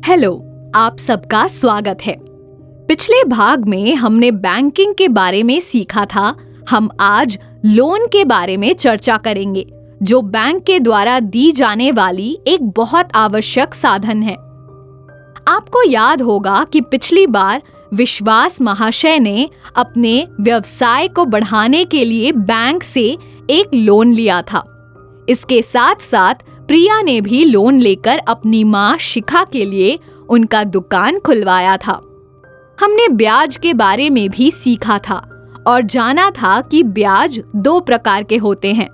Hello, आप सबका स्वागत है। पिछले भाग में हमने बैंकिंग के बारे में सीखा था। हम आज लोन के बारे में चर्चा करेंगे, जो बैंक के द्वारा दी जाने वाली एक बहुत आवश्यक साधन है। आपको याद होगा कि पिछली बार विश्वास महाशय ने अपने व्यवसाय को बढ़ाने के लिए बैंक से एक लोन लिया था। इसके साथ साथ प्रिया ने भी लोन लेकर अपनी माँ शिखा के लिए उनका दुकान खुलवाया था। हमने ब्याज के बारे में भी सीखा था और जाना था कि ब्याज 2 प्रकार के होते हैं।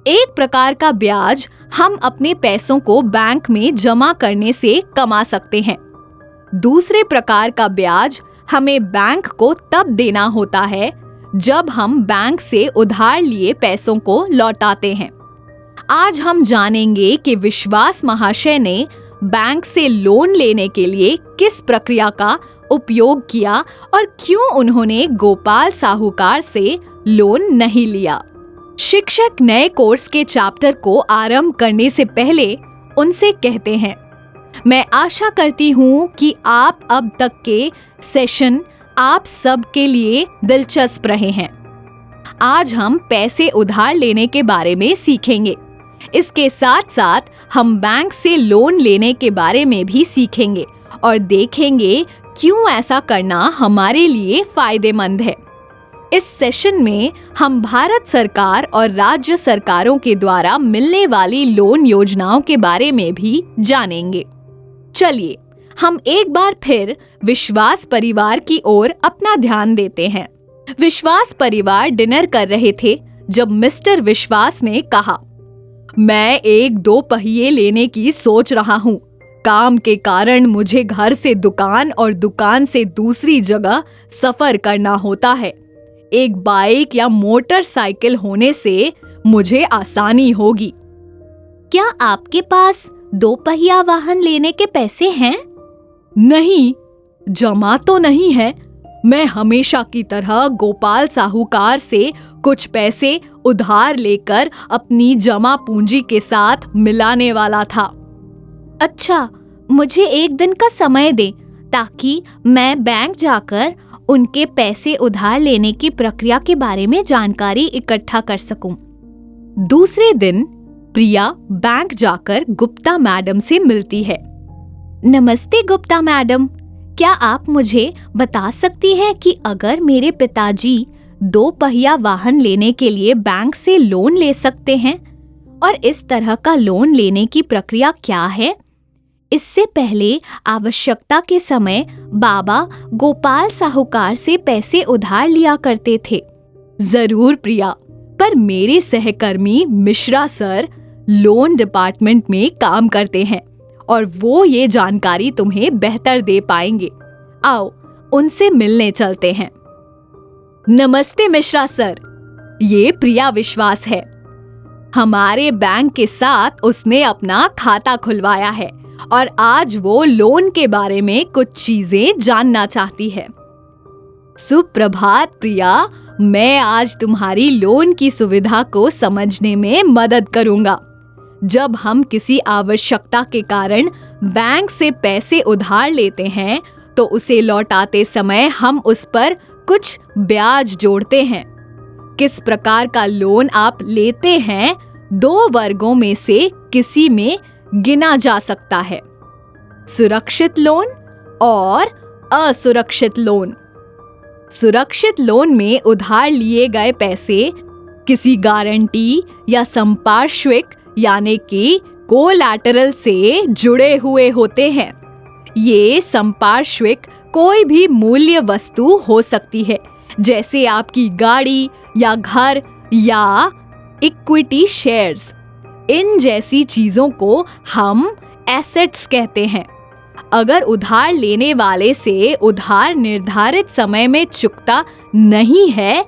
एक प्रकार का ब्याज हम अपने पैसों को बैंक में जमा करने से कमा सकते हैं। दूसरे प्रकार का ब्याज हमें बैंक को तब देना होता है जब हम बैंक से उधार लिए पैसों को लौटाते हैं। आज हम जानेंगे कि विश्वास महाशय ने बैंक से लोन लेने के लिए किस प्रक्रिया का उपयोग किया और क्यों उन्होंने गोपाल साहूकार से लोन नहीं लिया। शिक्षक नए कोर्स के चैप्टर को आरंभ करने से पहले उनसे कहते हैं, मैं आशा करती हूँ कि आप अब तक के सेशन आप सब के लिए दिलचस्प रहे हैं। आज हम पैसे उधार लेने के बारे में सीखेंगे। इसके साथ साथ हम बैंक से लोन लेने के बारे में भी सीखेंगे और देखेंगे क्यों ऐसा करना हमारे लिए फायदेमंद है। इस सेशन में हम भारत सरकार और राज्य सरकारों के द्वारा मिलने वाली लोन योजनाओं के बारे में भी जानेंगे। चलिए हम एक बार फिर विश्वास परिवार की ओर अपना ध्यान देते हैं। विश्वास परिवार डिनर कर रहे थे जब मिस्टर विश्वास ने कहा, मैं एक 2 पहिए लेने की सोच रहा हूँ। काम के कारण मुझे घर से दुकान और दुकान से दूसरी जगह सफर करना होता है। एक बाइक या मोटरसाइकिल होने से मुझे आसानी होगी। क्या आपके पास 2 पहिया वाहन लेने के पैसे हैं? नहीं, जमा तो नहीं है। मैं हमेशा की तरह गोपाल साहूकार से कुछ पैसे उधार लेकर अपनी जमा पूंजी के साथ मिलाने वाला था। अच्छा, मुझे एक दिन का समय दें ताकि मैं बैंक जाकर उनके पैसे उधार लेने की प्रक्रिया के बारे में जानकारी इकट्ठा कर सकूं। दूसरे दिन प्रिया बैंक जाकर गुप्ता मैडम से मिलती है। नमस्ते गुप्ता मैडम, क्या आप मुझे बता सकती हैं कि अगर मेरे पिताजी 2 पहिया वाहन लेने के लिए बैंक से लोन ले सकते हैं और इस तरह का लोन लेने की प्रक्रिया क्या है? इससे पहले आवश्यकता के समय बाबा गोपाल साहूकार से पैसे उधार लिया करते थे। जरूर प्रिया, पर मेरे सहकर्मी मिश्रा सर लोन डिपार्टमेंट में काम करते हैं और वो ये जानकारी तुम्हें बेहतर दे पाएंगे। आओ उनसे मिलने चलते हैं। नमस्ते मिश्रा सर, ये प्रिया विश्वास है। हमारे बैंक के साथ उसने अपना खाता खुलवाया है और आज वो लोन के बारे में कुछ चीजें जानना चाहती है। सुप्रभात प्रिया, मैं आज तुम्हारी लोन की सुविधा को समझने में मदद करूंगा। जब हम किसी आवश्यकता के कारण बैंक से पैसे उधार लेते हैं तो उसे लौटाते समय हम उस पर कुछ ब्याज जोड़ते हैं। किस प्रकार का लोन आप लेते हैं 2 वर्गों में से किसी में गिना जा सकता है, सुरक्षित लोन और असुरक्षित लोन। सुरक्षित लोन में उधार लिए गए पैसे किसी गारंटी या संपार्श्विक यानी कि कोलैटरल से जुड़े हुए होते हैं। ये संपार्श्विक कोई भी मूल्य वस्तु हो सकती है, जैसे आपकी गाड़ी या घर या इक्विटी शेयर्स। इन जैसी चीजों को हम एसेट्स कहते हैं। अगर उधार लेने वाले से उधार निर्धारित समय में चुकता नहीं है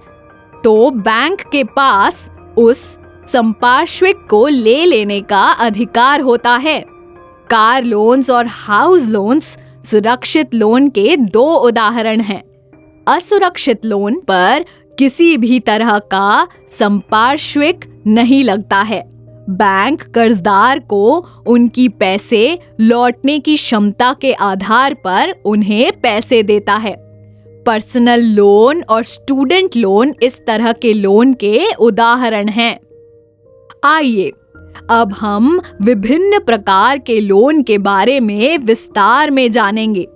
तो बैंक के पास उस संपार्श्विक को ले लेने का अधिकार होता है। कार लोन्स और हाउस लोन्स सुरक्षित लोन के 2 उदाहरण हैं। असुरक्षित लोन पर किसी भी तरह का संपार्श्विक नहीं लगता है। बैंक कर्जदार को उनकी पैसे लौटने की क्षमता के आधार पर उन्हें पैसे देता है। पर्सनल लोन और स्टूडेंट लोन इस तरह के लोन के उदाहरण हैं। आइए अब हम विभिन्न प्रकार के लोन के बारे में विस्तार में जानेंगे,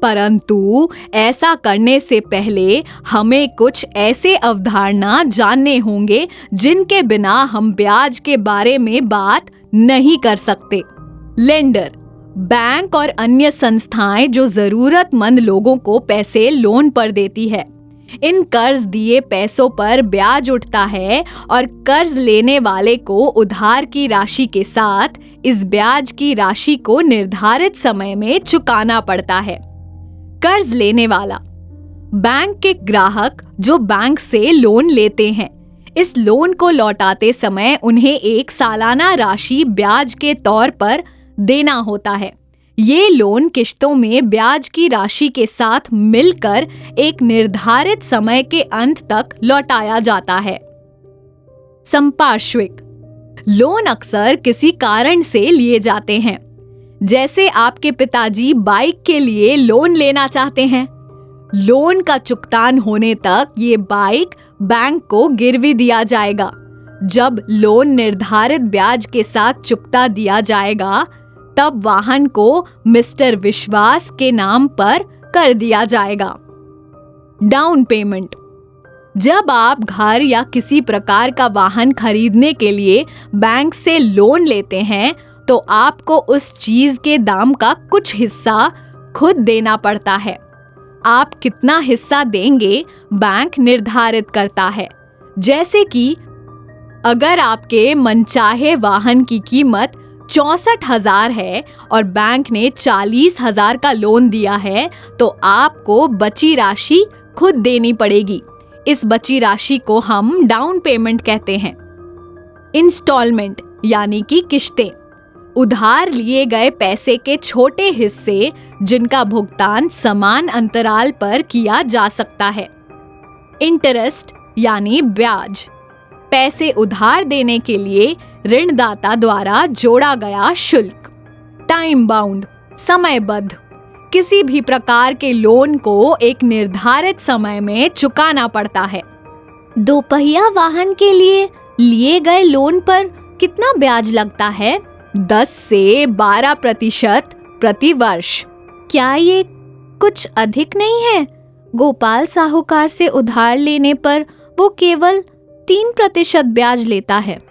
परंतु ऐसा करने से पहले हमें कुछ ऐसे अवधारणा जानने होंगे जिनके बिना हम ब्याज के बारे में बात नहीं कर सकते। लेंडर, बैंक और अन्य संस्थाएं जो जरूरतमंद लोगों को पैसे लोन पर देती है। इन कर्ज दिए पैसों पर ब्याज उठता है और कर्ज लेने वाले को उधार की राशि के साथ इस ब्याज की राशि को निर्धारित समय में चुकाना पड़ता है। कर्ज लेने वाला, बैंक के ग्राहक जो बैंक से लोन लेते हैं। इस लोन को लौटाते समय उन्हें एक सालाना राशि ब्याज के तौर पर देना होता है। ये लोन किश्तों में ब्याज की राशि के साथ मिलकर एक निर्धारित समय के अंत तक लौटाया जाता है। संपार्श्विक, लोन अक्सर किसी कारण से लिए जाते हैं। जैसे आपके पिताजी बाइक के लिए लोन लेना चाहते हैं। लोन का चुकतान होने तक ये बाइक बैंक को गिरवी दिया जाएगा। जब लोन निर्धारित ब्याज के साथ चुकता दिया जाएगा, तब वाहन को मिस्टर विश्वास के नाम पर कर दिया जाएगा। डाउन पेमेंट, जब आप घर या किसी प्रकार का वाहन खरीदने के लिए बैंक से लोन लेते हैं, तो आपको उस चीज के दाम का कुछ हिस्सा खुद देना पड़ता है। आप कितना हिस्सा देंगे बैंक निर्धारित करता है। जैसे कि अगर आपके मनचाहे वाहन की कीमत 64,000 है और बैंक ने 40,000 का लोन दिया है, तो आपको बची राशि खुद देनी पड़ेगी। इस बची राशि को हम डाउन पेमेंट कहते हैं। इंस्टॉलमेंट यानी कि किश्तें, उधार लिए गए पैसे के छोटे हिस्से जिनका भुगतान समान अंतराल पर किया जा सकता है। इंटरेस्ट यानी ब्याज, पैसे उधार देने के लिए ऋणदाता द्वारा जोड़ा गया शुल्क। टाइम बाउंड, समयबद्ध, किसी भी प्रकार के लोन को एक निर्धारित समय में चुकाना पड़ता है। दोपहिया वाहन के लिए गए लोन पर कितना ब्याज लगता है? 10 से 12% प्रति वर्ष। क्या ये कुछ अधिक नहीं है? गोपाल साहूकार से उधार लेने पर वो केवल 3% ब्याज लेता है।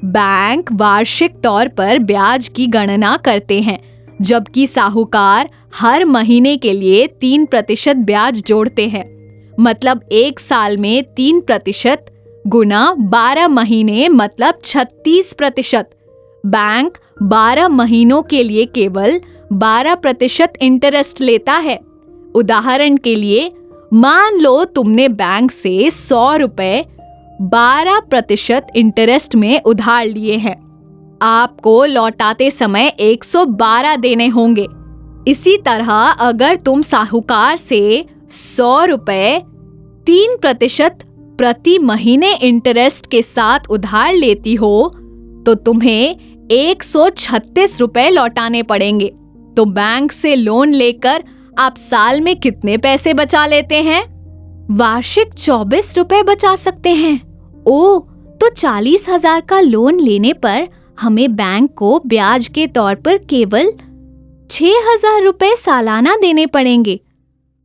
बैंक वार्षिक तौर पर ब्याज की गणना करते हैं, जबकि साहूकार हर महीने के लिए 3% ब्याज जोड़ते हैं। मतलब एक साल में 3% गुना 12 महीने मतलब 36%। बैंक 12 महीनों के लिए केवल 12% इंटरेस्ट लेता है। उदाहरण के लिए, मान लो तुमने बैंक से 100 रुपए 12% इंटरेस्ट में उधार लिए हैं। आपको लौटाते समय 112 देने होंगे। इसी तरह अगर तुम साहूकार से 100 रुपए 3% प्रति महीने इंटरेस्ट के साथ उधार लेती हो, तो तुम्हें 136 रुपए लौटाने पड़ेंगे। तो बैंक से लोन लेकर आप साल में कितने पैसे बचा लेते हैं? वार्षिक 24 रुपए बचा सकते हैं। ओ, तो 40,000 का लोन लेने पर हमें बैंक को ब्याज के तौर पर केवल 6,000 रुपए सालाना देने पड़ेंगे।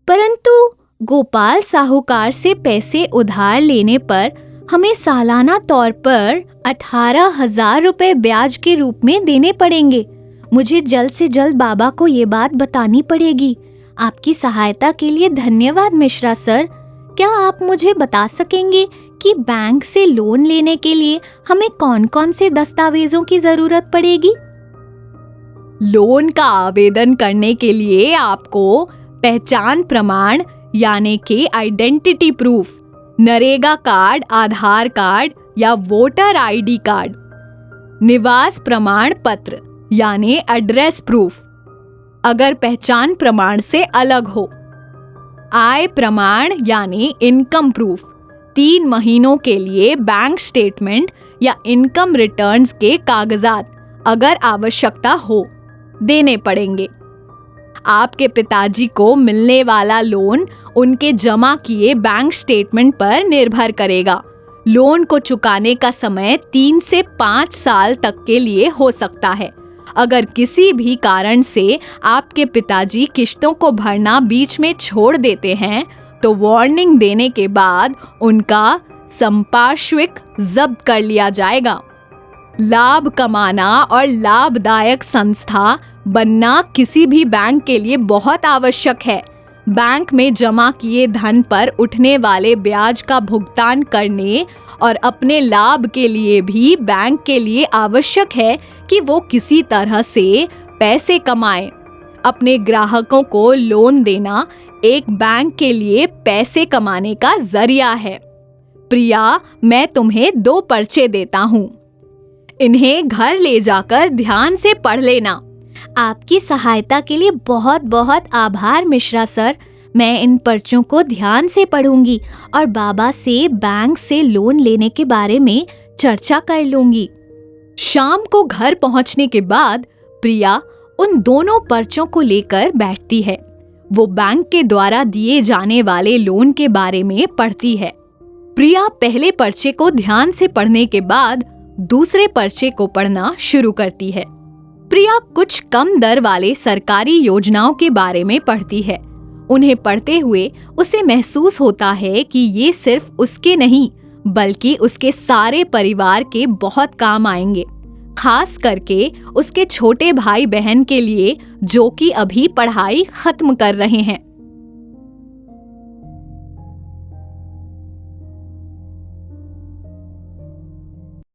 परंतु गोपाल साहूकार से पैसे उधार लेने पर हमें सालाना तौर पर 18,000 रुपए ब्याज के रूप में देने पड़ेंगे। मुझे जल्द से जल्द बाबा को ये बात बतानी पड़ेगी। आपकी सहायता के लिए धन्यवाद मिश्रा सर। क्या आप मुझे बता सकेंगे कि बैंक से लोन लेने के लिए हमें कौन-कौन से दस्तावेजों की जरूरत पड़ेगी? लोन का आवेदन करने के लिए आपको पहचान प्रमाण यानी कि आइडेंटिटी प्रूफ, नरेगा कार्ड, आधार कार्ड या वोटर आईडी कार्ड, निवास प्रमाण पत्र यानी एड्रेस प्रूफ अगर पहचान प्रमाण से अलग हो, आय प्रमाण यानी इनकम प्रूफ, 3 महीनों के लिए बैंक स्टेटमेंट या इनकम रिटर्न्स के कागजात अगर आवश्यकता हो देने पड़ेंगे। आपके पिताजी को मिलने वाला लोन उनके जमा किए बैंक स्टेटमेंट पर निर्भर करेगा। लोन को चुकाने का समय 3 से 5 साल तक के लिए हो सकता है। अगर किसी भी कारण से आपके पिताजी किश्तों को भरना बीच में छोड़ देते हैं तो वार्निंग देने के बाद उनका संपार्श्विक जब्त कर लिया जाएगा। लाभ कमाना और लाभदायक संस्था बनना किसी भी बैंक के लिए बहुत आवश्यक है। बैंक में जमा किए धन पर उठने वाले ब्याज का भुगतान करने और अपने लाभ के लिए भी बैंक के लिए आवश्यक है कि वो किसी तरह से पैसे कमाए। अपने ग्राहकों को लोन देना एक बैंक के लिए पैसे कमाने का जरिया है। प्रिया, मैं तुम्हें 2 पर्चे देता हूँ। इन्हें घर ले जाकर ध्यान से पढ़ लेना। आपकी सहायता के लिए बहुत बहुत आभार मिश्रा सर। मैं इन पर्चों को ध्यान से पढ़ूंगी और बाबा से बैंक से लोन लेने के बारे में चर्चा कर लूंगी। शाम को घर पहुंचने के बाद प्रिया उन दोनों पर्चों को लेकर बैठती है। वो बैंक के द्वारा दिए जाने वाले लोन के बारे में पढ़ती है। प्रिया पहले पर्चे को ध्यान से पढ़ने के बाद दूसरे पर्चे को पढ़ना शुरू करती है। प्रिया कुछ कम दर वाले सरकारी योजनाओं के बारे में पढ़ती है। उन्हें पढ़ते हुए उसे महसूस होता है कि ये सिर्फ उसके नहीं बल्कि उसके सारे परिवार के बहुत काम आएंगे, खास करके उसके छोटे भाई बहन के लिए जो कि अभी पढ़ाई खत्म कर रहे हैं।